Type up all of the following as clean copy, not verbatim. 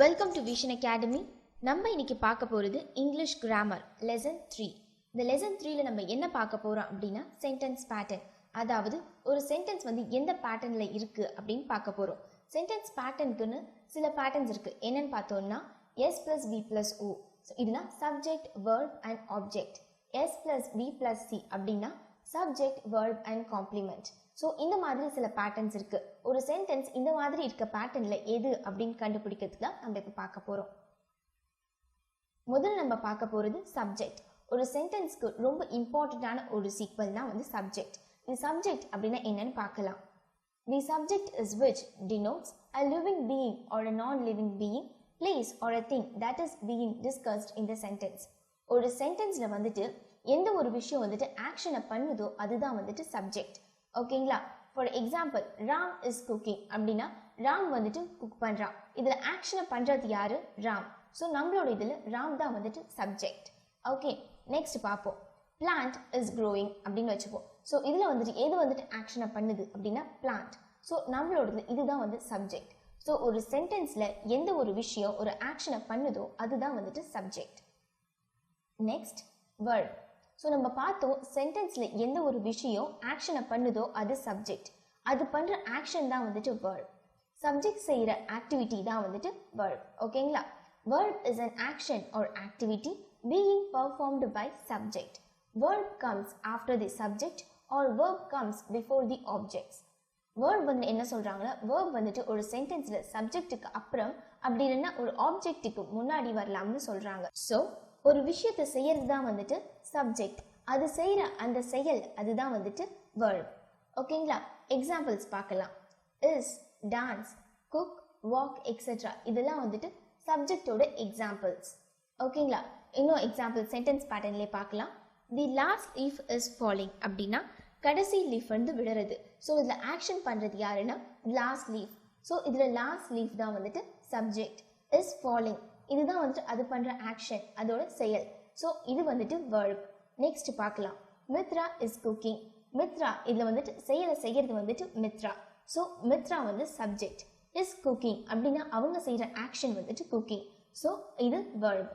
Welcome to Vision Academy. நம்ம இன்னைக்கு பார்க்க போறது English Grammar Lesson 3. இந்த Lesson 3ல நம்ம என்ன பார்க்க போறோம் அப்படினா sentence pattern. அதாவது ஒரு sentence வந்து எந்த பேட்டர்ன்ல இருக்கு அப்படினு பார்க்க போறோம். Sentence patternக்குன்னு சில patterns இருக்கு. என்னன்னு பார்த்தோம்னா S plus V plus O. So இதுனா subject, verb and object. S plus V plus C அப்படினா subject, verb and complement. So இந்த மாதிரி சில patterns இருக்கு. ஒரு sentence இந்த மாதிரி இருக்க patternல எது அப்படினு கண்டுபிடிக்கிறதுக்கு தான் நம்ம இப்ப பார்க்க போறோம். முதல்ல நம்ம பார்க்க போறது subject. ஒரு sentenceக்கு ரொம்ப இம்பார்ட்டன்ட்டான ஒரு sequence தான் வந்து subject. இந்த subject அப்படினா என்னன்னு பார்க்கலாம். The subject is which denotes a living being or a non-living being, place or a thing that is being discussed in the sentence. ஒரு sentenceல வந்துட்டு எந்த ஒரு விஷயம் வந்துட்டு ஆக்ஷனை பண்ணுதோ அதுதான் வந்துட்டு subject. ஓகேங்களா? For example, Ram is cooking அப்படினா ராம் வந்துட்டு குக் பண்றான். இதுல ஆக்ஷனை பண்றது யாரு? ராம். சோ நம்மளோட இதுல ராம் தான் வந்துட்டு subject. ஓகே, நெக்ஸ்ட் பாப்போம். Plant is growing அப்படினு வெச்சுப்போம். சோ இதுல வந்துட்டு எது வந்துட்டு ஆக்ஷனை பண்ணுது அப்படினா plant. சோ நம்மளோட இதுதான் வந்து subject. சோ ஒரு சென்டென்ஸ்ல எந்த ஒரு விஷயம் ஒரு ஆக்ஷனை பண்ணுதோ அதுதான் வந்துட்டு subject. Next verb. சோ நம்ம பார்த்தோம் சென்டென்ஸ்ல எந்த ஒரு விஷயம் ஆக்ஷனை பண்ணுதோ அது subject. அது பண்ற ஆக்ஷன் தான் வந்துட்டு verb. Subject செய்யற ஆக்டிவிட்டி தான் வந்துட்டு verb. ஓகேங்களா? Verb is an action or activity being performed by subject. Verb comes after the subject or verb comes before the objects. Verb வந்து என்ன சொல்றாங்கன்னா verb வந்துட்டு ஒரு சென்டென்ஸ்ல சப்ஜெக்ட்டுக்கு அப்புறம் அப்படி இல்லைன்னா ஒரு ஆப்ஜெக்ட்டுக்கு முன்னாடி வரலாம்னு சொல்றாங்க. சோ ஒரு விஷயத்தை செய்யறது தான் வந்துட்டு சப்ஜெக்ட். அது செய்யற அந்த செயல் அதுதான் வந்துட்டு verb. ஓகேங்களா? எக்ஸாம்பிள்ஸ் பார்க்கலாம். Is, dance, cook, walk etcetera இதெல்லாம் வந்துட்டு சப்ஜெக்டோட எக்ஸாம்பிள்ஸ். ஓகேங்களா? இன்னும் எக்ஸாம்பிள் சென்டென்ஸ் பேட்டர்ன்லேயே பார்க்கலாம். The last leaf is falling அப்படின்னா கடைசி லீஃப் வந்து விடுறது. ஸோ இதில் ஆக்ஷன் பண்ணுறது யாருன்னா லாஸ்ட் லீஃப். ஸோ இதில் லாஸ்ட் லீஃப் தான் வந்துட்டு சப்ஜெக்ட். இஸ் ஃபாலிங் இதுதான் வந்துட்டு அது பண்ணுற ஆக்ஷன் அதோட செயல். ஸோ இது வந்துட்டு verb. நெக்ஸ்ட் பார்க்கலாம். Mitra is cooking. மித்ரா இதில் வந்துட்டு செயலை செய்கிறது வந்துட்டு மித்ரா. ஸோ மித்ரா வந்து சப்ஜெக்ட். இஸ் குக்கிங் அப்படின்னா அவங்க செய்கிற ஆக்ஷன் வந்துட்டு குக்கிங். ஸோ இது verb.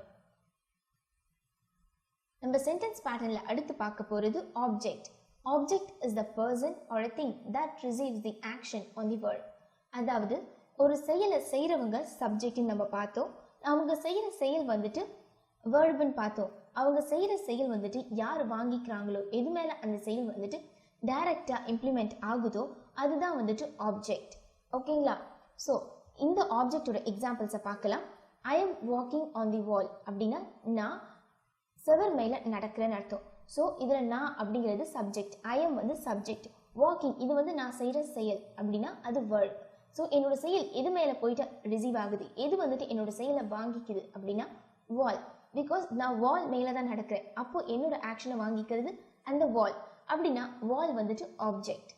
நம்ம சென்டென்ஸ் பேட்டர்ன்ல அடுத்து பார்க்க போகிறது object. Object is the person or a thing that receives the action on the verb. அதாவது ஒரு செயலை செய்கிறவங்க சப்ஜெக்ட்னு நம்ம பார்த்தோம். அவங்க செய்கிற செயல் வந்துட்டு வேர்புன்னு பார்த்தோம். அவங்க செய்கிற செயல் வந்துட்டு யார் வாங்கிக்கிறாங்களோ எது மேலே அந்த செயல் வந்துட்டு டைரக்டாக இம்ப்ளிமெண்ட் ஆகுதோ அதுதான் வந்துட்டு ஆப்ஜெக்ட். ஓகேங்களா? ஸோ இந்த ஆப்ஜெக்டோட எக்ஸாம்பிள்ஸை பார்க்கலாம். I am walking on the wall அப்படின்னா நான் செவர் மேலே நடக்கிறேன்னு அர்த்தம். ஸோ இதில் நான் அப்படிங்கிறது சப்ஜெக்ட். ஐ எம் வந்து சப்ஜெக்ட். வாக்கிங் இது வந்து நான் செய்கிற செயல் அப்படின்னா அது verb. ஸோ என்னோட செயல் எது மேலே போயிட்டு ரிசீவ் ஆகுது எது வந்துட்டு என்னோட செயலை வாங்கிக்குது அப்படின்னா வால். பிகாஸ் நான் வால் மேலே தான் நடக்கிறேன். அப்போ என்னோட ஆக்ஷனை வாங்கிக்கிறது அந்த வால் அப்படின்னா வால் வந்துட்டு ஆப்ஜெக்ட்.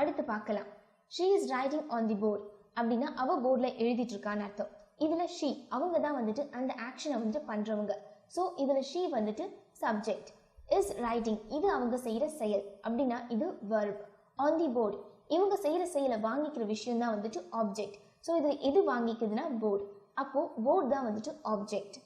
அடுத்து பார்க்கலாம். She is writing on the board அப்படின்னா அவ போர்டில் எழுதிட்டு இருக்கான்னு அர்த்தம். இதில் ஷீ அவங்க தான் வந்துட்டு அந்த ஆக்ஷனை வந்துட்டு பண்ணுறவங்க. ஸோ இதில் ஷீ வந்துட்டு சப்ஜெக்ட். இஸ் ரைட்டிங் இது அவங்க செய்கிற செயல் அப்படின்னா இது verb. ஆன் தி போர்டு இவங்க செய்கிற செயலை வாங்கிக்கிற விஷயம் தான் வந்துட்டு ஆப்ஜெக்ட். ஸோ இதில் எது வாங்கிக்குதுன்னா போர்டு. அப்போ போர்டு தான் வந்துட்டு ஆப்ஜெக்ட்.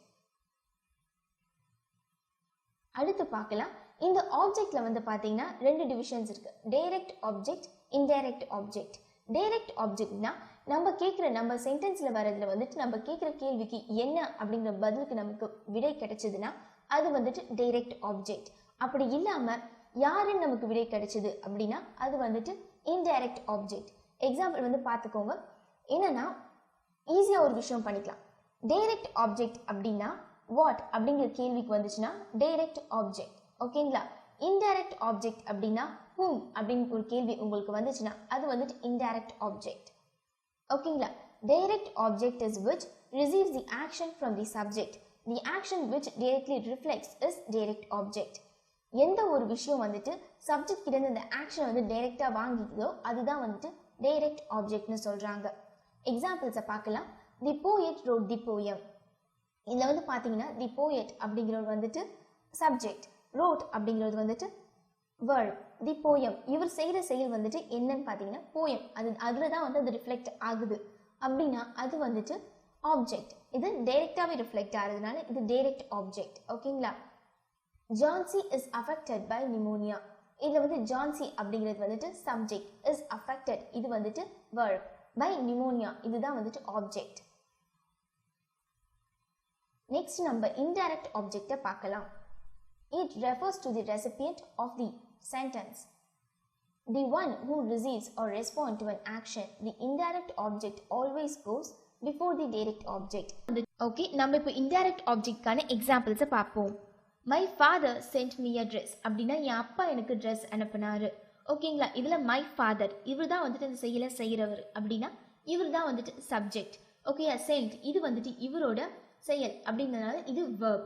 அடுத்து பார்க்கலாம். இந்த ஆப்ஜெக்ட்ல வந்து பார்த்தீங்கன்னா ரெண்டு டிவிஷன்ஸ் இருக்கு. Direct object, indirect object. Direct ஆப்ஜெக்ட்னா நம்ம சென்டென்ஸ்ல வரதுல வந்துட்டு நம்ம கேட்குற கேள்விக்கு என்ன அப்படிங்கிற பதிலுக்கு நமக்கு விடை கிடைச்சதுன்னா அது வந்துட்டு டைரக்ட் ஆப்ஜெக்ட். அப்படி இல்லாம யாருன்னு நமக்கு விடை கிடைச்சது அப்படின்னா அது வந்துட்டு இன்டைரக்ட் ஆப்ஜெக்ட். எக்ஸாம்பிள் வந்து பார்த்துக்கோங்க. என்னன்னா ஈஸியா ஒரு விஷயம் பண்ணிக்கலாம். டைரக்ட் ஆப்ஜெக்ட் அப்படின்னா வாட் அப்படிங்கிற கேள்விக்கு வந்துச்சுன்னா டைரக்ட் ஆப்ஜெக்ட். ஓகேங்களா? இன்டைரக்ட் ஆப்ஜெக்ட் அப்படின்னா whom அப்படின்னு ஒரு கேள்வி உங்களுக்கு வந்துச்சுன்னா அது வந்துட்டு இன்டைரக்ட் ஆப்ஜெக்ட். ஓகேங்களா? Direct object is which receives the action from the subject. The action which directly reflects is direct object. எந்த ஒரு விஷயம் வந்துட்டு சப்ஜெக்ட் கிட்ட இருந்து அந்த ஆக்ஷனை வந்து டைரக்டா வாங்கிக்குதோ அதுதான் வந்துட்டு டைரக்ட் ஆப்ஜெக்ட்னு சொல்றாங்க. எக்ஸாம்பிள்ஸை பார்க்கலாம். தி போயட் ரோட் தி போயம். இதில் வந்து பார்த்தீங்கன்னா தி போயட் அப்படிங்கிறது வந்துட்டு சப்ஜெக்ட், ரோட் அப்படிங்கிறது வந்துட்டு verb. தி போயம் இவர் செய்கிற செயல் வந்துட்டு என்னன்னு பார்த்தீங்கன்னா போயம். அதில் தான் வந்து அது ரிஃப்ளெக்ட் ஆகுது அப்படின்னா அது வந்துட்டு ஆப்ஜெக்ட். இது டைரக்டாவே ரிஃப்ளெக்ட் ஆகிறதுனால இது டைரக்ட் ஆப்ஜெக்ட். ஓகேங்களா? Jhansi is affected by pneumonia. இதில் வந்து ஜான்சி அப்படிங்கிறது வந்துட்டு சப்ஜெக்ட், இஸ் அஃபெக்டட் இது வந்துட்டு verb, பை நிமோனியா இதுதான் வந்துட்டு ஆப்ஜெக்ட். நெக்ஸ்ட் நம்ம இன்டைரக்ட் ஆப்ஜெக்டை பார்க்கலாம். It refers to the recipient of the sentence, the one who receives or responds to an action. The indirect object always goes before the direct object. Okay, நம்ம இப்போ indirect objectக்கான examples பார்ப்போம். My father sent me a dress. அப்படின்னா என் அப்பா எனக்கு dress அனுப்பினாரு. ஓகேங்களா? இதில் my father இவர் தான் வந்துட்டு இந்த செயலை செய்கிறவர் அப்படின்னா இவர் தான் வந்துட்டு சப்ஜெக்ட். ஓகே, sent இது வந்துட்டு இவரோட செயல் அப்படின்றதுனால இது verb.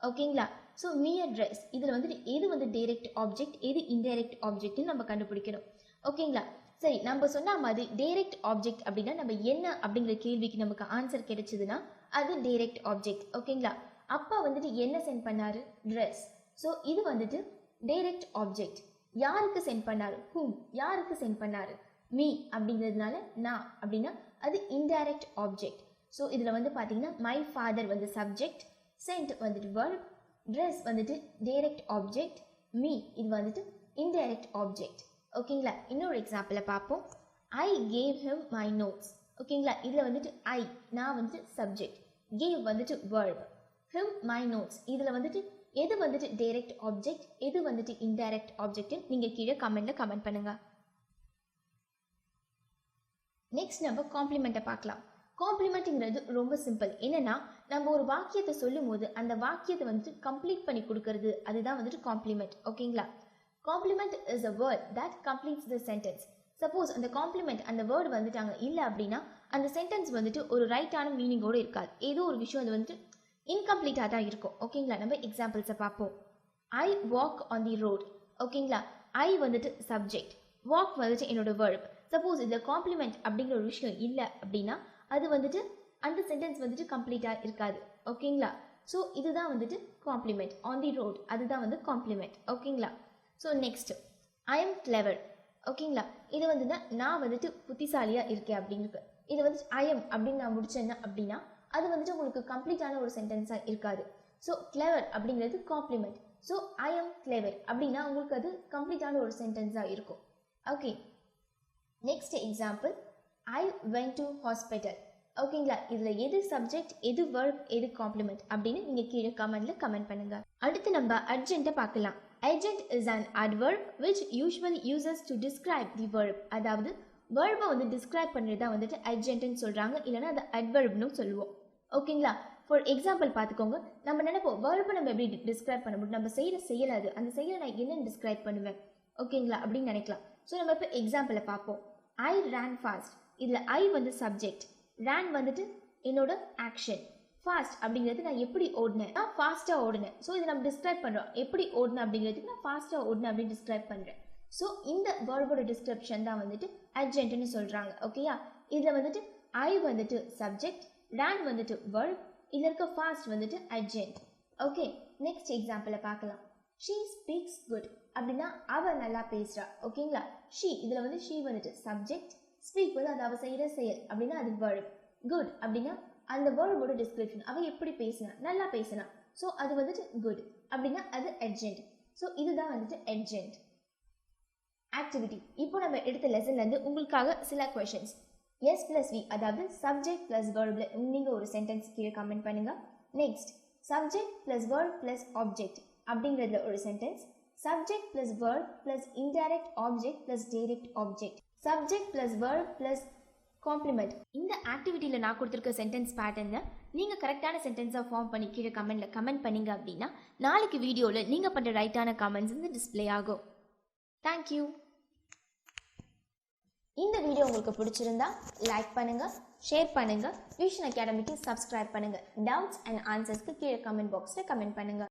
ஓகேங்களா? ஸோ me a dress இதில் வந்துட்டு எது வந்து டைரக்ட் ஆப்ஜெக்ட் எது இன்டைரக்ட் ஆப்ஜெக்ட்னு நம்ம கண்டுபிடிக்கணும். ஓகேங்களா? சரி, நம்ம சொன்ன மாதிரி டைரக்ட் ஆப்ஜெக்ட் அப்படின்னா நம்ம என்ன அப்படிங்கிற கேள்விக்கு நமக்கு ஆன்சர் கிடைச்சதுன்னா அது டைரக்ட் ஆப்ஜெக்ட். ஓகேங்களா? அப்பா வந்துட்டு என்ன சென்ட் பண்ணாரு? ட்ரெஸ். ஸோ இது வந்துட்டு டைரக்ட் ஆப்ஜெக்ட். யாருக்கு சென்ட் பண்ணாரு? ஹூம். யாருக்கு சென்ட் பண்ணாரு? மீ அப்படிங்கிறதுனால நான் அப்படின்னா அது இன்டைரக்ட் ஆப்ஜெக்ட். ஸோ இதில் வந்து பார்த்தீங்கன்னா மை ஃபாதர் வந்து சப்ஜெக்ட், சென்ட் வந்துட்டு verb, ட்ரெஸ் வந்துட்டு டைரக்ட் ஆப்ஜெக்ட், மீ இது வந்துட்டு இன்டைரக்ட் ஆப்ஜெக்ட். ஓகேங்களா? இன்னொரு எக்ஸாம்பிளை பார்ப்போம். I gave him my notes. ஓகேங்களா? இதில் வந்துட்டு ஐ நான் வந்துட்டு சப்ஜெக்ட், கேவ் வந்துட்டு verb, ஹிம் மை நோட்ஸ் இதில் வந்துட்டு எது வந்துட்டு டைரக்ட் ஆப்ஜெக்ட் எது வந்துட்டு இன்டைரக்ட் ஆப்ஜெக்ட் நீங்கள் கீழே கமெண்ட்ல கமெண்ட் பண்ணுங்க. நெக்ஸ்ட் நம்ம காம்ப்ளிமெண்ட்டை பார்க்கலாம். காம்ப்ளிமெண்ட்டுங்கிறது ரொம்ப சிம்பிள். என்னன்னா நம்ம ஒரு வாக்கியத்தை சொல்லும் போது அந்த வாக்கியத்தை வந்துட்டு கம்ப்ளீட் பண்ணி கொடுக்கறது அதுதான் வந்துட்டு காம்ப்ளிமெண்ட். ஓகேங்களா? Complement is a word that completes the sentence. Suppose அந்த காம்ப்ளிமெண்ட் அந்த வேர்டு வந்துட்டாங்க இல்லை அப்படின்னா அந்த சென்டென்ஸ் வந்துட்டு ஒரு ரைட்டான மீனிங்கோடு இருக்காது. ஏதோ ஒரு விஷயம் அது வந்துட்டு இன்கம்ப்ளீட்டாக தான் இருக்கும். ஓகேங்களா? நம்ம எக்ஸாம்பிள்ஸை பார்ப்போம். I walk on the road. ஓகேங்களா? ஐ வந்துட்டு சப்ஜெக்ட், வாக் வந்துட்டு என்னோட verb. சப்போஸ் இதில் காம்ப்ளிமெண்ட் அப்படிங்கிற ஒரு விஷயம் இல்லை அப்படின்னா அது வந்துட்டு அந்த சென்டென்ஸ் வந்துட்டு கம்ப்ளீட்டாக இருக்காது. ஓகேங்களா? ஸோ இதுதான் வந்துட்டு காம்ப்ளிமெண்ட். ஆன் தி ரோட் அதுதான் வந்து காம்ப்ளிமெண்ட். ஓகேங்களா? So next I am clever. ஓகேங்களா? இது வந்துட்டு நான் வந்துட்டு புத்திசாலியாக இருக்கேன் அப்படிங்கிறது. இது வந்துட்டு ஐ எம் அப்படின்னு நான் முடிச்சேன்னா அப்படின்னா அது வந்துட்டு உங்களுக்கு கம்ப்ளீட்டான ஒரு சென்டென்ஸாக இருக்காது. ஸோ கிளவர் அப்படிங்கிறது complement. So I am clever அப்படின்னா உங்களுக்கு அது கம்ப்ளீட்டான ஒரு சென்டென்ஸாக இருக்கும். Okay, next example I went to hospital. ஓகேங்களா? இதில் எது சப்ஜெக்ட் எது verb எது காம்ப்ளிமெண்ட் அப்படின்னு நீங்கள் கீழே கமெண்ட்ல கமெண்ட் பண்ணுங்க. அடுத்து நம்ம அட்ஜென்ட்டை பார்க்கலாம். அட்ஜென்ட் is an adverb which usually uses to describe the verb. அதாவது verb-ஐ வந்து டிஸ்கிரைப் பண்ணுறது தான் வந்துட்டு அட்ஜென்ட்னு சொல்கிறாங்க, இல்லைன்னா அதை அட்வர்ப்னு சொல்லுவோம். ஓகேங்களா? ஃபார் எக்ஸாம்பிள் பார்த்துக்கோங்க. நம்ம நினைப்போம் verb-ஐ நம்ம எப்படி டிஸ்கிரைப் பண்ண முடியும், நம்ம செய்கிற செயலாது அந்த செயலை நான் என்னென்னு டிஸ்கிரைப் பண்ணுவேன். ஓகேங்களா? அப்படின்னு நினைக்கலாம். ஸோ நம்ம இப்போ எக்ஸாம்பிளை பார்ப்போம். ஐ ரேன் ஃபாஸ்ட். இதில் ஐ வந்து சப்ஜெக்ட், ரேன் வந்துட்டு என்னோட ஆக்ஷன், ஃபாஸ்ட் அப்படிங்கிறது நான் எப்படி ஓடினேன், நான் ஃபாஸ்ட்டாக ஓடினேன். ஸோ இதை நம்ம டிஸ்கிரைப் பண்ணுறோம். எப்படி ஓடினேன் அப்படிங்கிறதுக்கு நான் ஃபாஸ்ட்டாக ஓடினேன் அப்படின்னு டிஸ்கிரைப் பண்ணுறேன். ஸோ இந்த வேர்போட டிஸ்கிரிப்ஷன் தான் வந்துட்டு அட்ஜென்ட்னு சொல்கிறாங்க. ஓகேயா? இதில் வந்துட்டு ஐ வந்துட்டு சப்ஜெக்ட், ரேன் வந்துட்டு verb, இதில் இருக்க ஃபாஸ்ட் வந்துட்டு அட்ஜென்ட். ஓகே, நெக்ஸ்ட் எக்ஸாம்பிளை பார்க்கலாம். ஷீ ஸ்பீக்ஸ் குட் அப்படின்னா அவள் நல்லா பேசுகிறா. ஓகேங்களா? ஷீ இதில் வந்து ஷீ வந்துட்டு சப்ஜெக்ட், ஸ்பீக் வந்து அது அவள் செய்கிற செயல் அப்படின்னா அது verb, குட் அப்படின்னா அந்த வேர்போட டிஸ்கிரிப்ஷன் அவள் எப்படி பேசினா, நல்லா பேசினா. ஸோ அது வந்துட்டு குட் அப்படின்னா அது அட்ஜென்ட். ஸோ இதுதான் வந்துட்டு அட்ஜென்ட். ஆக்டிவிட்டி. இப்போ நம்ம எடுத்த லெசன்லேருந்து உங்களுக்காக சில கொஷின்ஸ். எஸ் ப்ளஸ் வி அதாவது சப்ஜெக்ட் ப்ளஸ் வேர்பில் நீங்கள் ஒரு சென்டென்ஸ் கீழே கமெண்ட் பண்ணுங்கள். Next subject plus verb plus object அப்படிங்கிறதுல ஒரு sentence. Subject plus verb plus indirect object plus direct object, subject plus verb plus complement. இந்த ஆக்டிவிட்டியில் நான் கொடுத்துருக்க சென்டென்ஸ் பேட்டர்னை நீங்கள் கரெக்டான சென்டென்ஸாக ஃபார்ம் பண்ணி கீழே கமெண்ட்டில் கமெண்ட் பண்ணிங்க அப்படின்னா நாளைக்கு வீடியோவில் நீங்கள் பண்ணுற ரைட்டான கமெண்ட்ஸ் வந்து டிஸ்பிளே ஆகும். தேங்க்யூ. இந்த வீடியோ உங்களுக்கு பிடிச்சிருந்தா லைக் பண்ணுங்க, ஷேர் பண்ணுங்க, விஷன் அகாடமிக்கு சப்ஸ்கிரைப் பண்ணுங்க. டவுட்ஸ் அண்ட் ஆன்சர்ஸ்க்கு கீழே கமெண்ட் பாக்ஸில் கமெண்ட் பண்ணுங்க.